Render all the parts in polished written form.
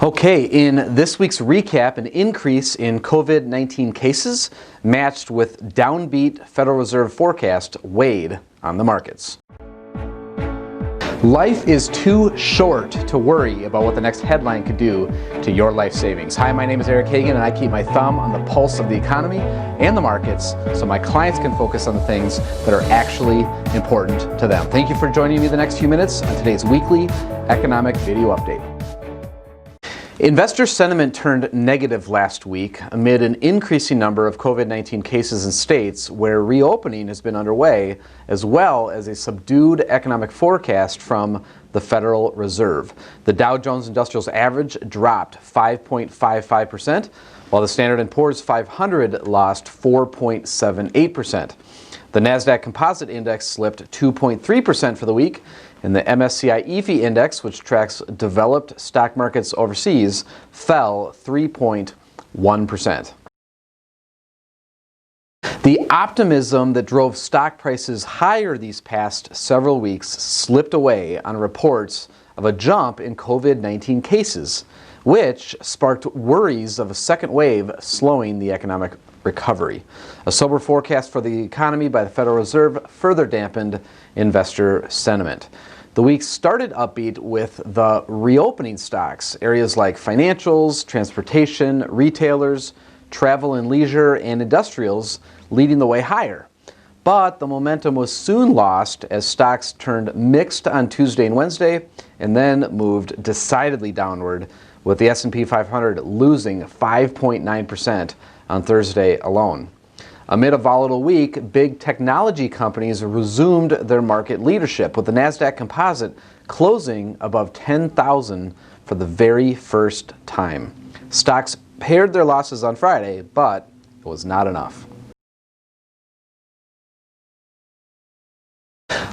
Okay, in this week's recap, an increase in COVID-19 cases matched with downbeat Federal Reserve forecast weighed on the markets. Life is too short to worry about what the next headline could do to your life savings. Hi, my name is Eric Hagan, and I keep my thumb on the pulse of the economy and the markets so my clients can focus on the things that are actually important to them. Thank you for joining me the next few minutes on today's weekly economic video update. Investor sentiment turned negative last week amid an increasing number of COVID-19 cases in states where reopening has been underway, as well as a subdued economic forecast from the Federal Reserve. The Dow Jones Industrials Average dropped 5.55%, while the Standard & Poor's 500 lost 4.78%. The NASDAQ Composite Index slipped 2.3% for the week, and the MSCI EAFE Index, which tracks developed stock markets overseas, fell 3.1%. The optimism that drove stock prices higher these past several weeks slipped away on reports of a jump in COVID-19 cases, which sparked worries of a second wave slowing the economic recovery. A sober forecast for the economy by the Federal Reserve further dampened investor sentiment. The week started upbeat with the reopening stocks, areas like financials, transportation, retailers, travel and leisure, and industrials leading the way higher. But the momentum was soon lost as stocks turned mixed on Tuesday and Wednesday and then moved decidedly downward, with the S&P 500 losing 5.9% on Thursday alone. Amid a volatile week, big technology companies resumed their market leadership, with the NASDAQ Composite closing above 10,000 for the very first time. Stocks pared their losses on Friday, but it was not enough.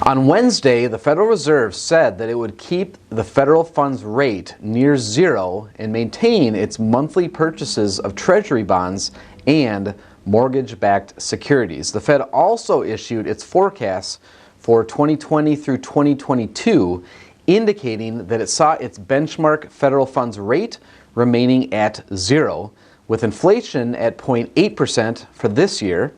On Wednesday, the Federal Reserve said that it would keep the federal funds rate near zero and maintain its monthly purchases of Treasury bonds and mortgage-backed securities. The Fed also issued its forecasts for 2020 through 2022, indicating that it saw its benchmark federal funds rate remaining at zero, with inflation at 0.8% for this year,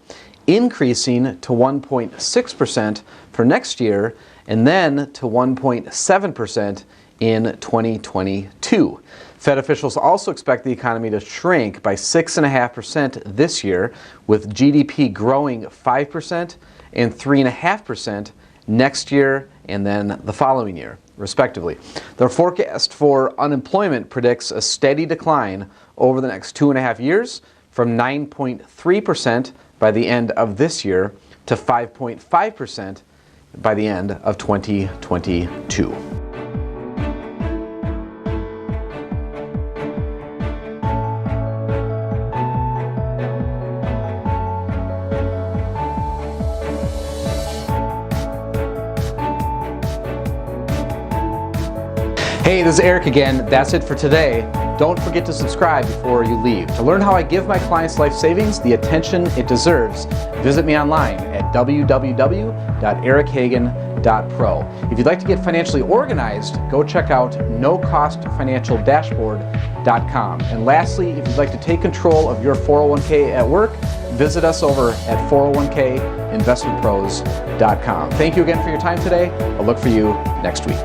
increasing to 1.6% for next year, and then to 1.7% in 2022. Fed officials also expect the economy to shrink by 6.5% this year, with GDP growing 5% and 3.5% next year and then the following year, respectively. Their forecast for unemployment predicts a steady decline over the next 2.5 years, from 9.3% by the end of this year to 5.5% by the end of 2022. Hey, this is Eric again. That's it for today. Don't forget to subscribe before you leave. To learn how I give my clients' life savings the attention it deserves, visit me online at www.erichagan.pro. If you'd like to get financially organized, go check out nocostfinancialdashboard.com. And lastly, if you'd like to take control of your 401k at work, visit us over at 401kinvestmentpros.com. Thank you again for your time today. I'll look for you next week.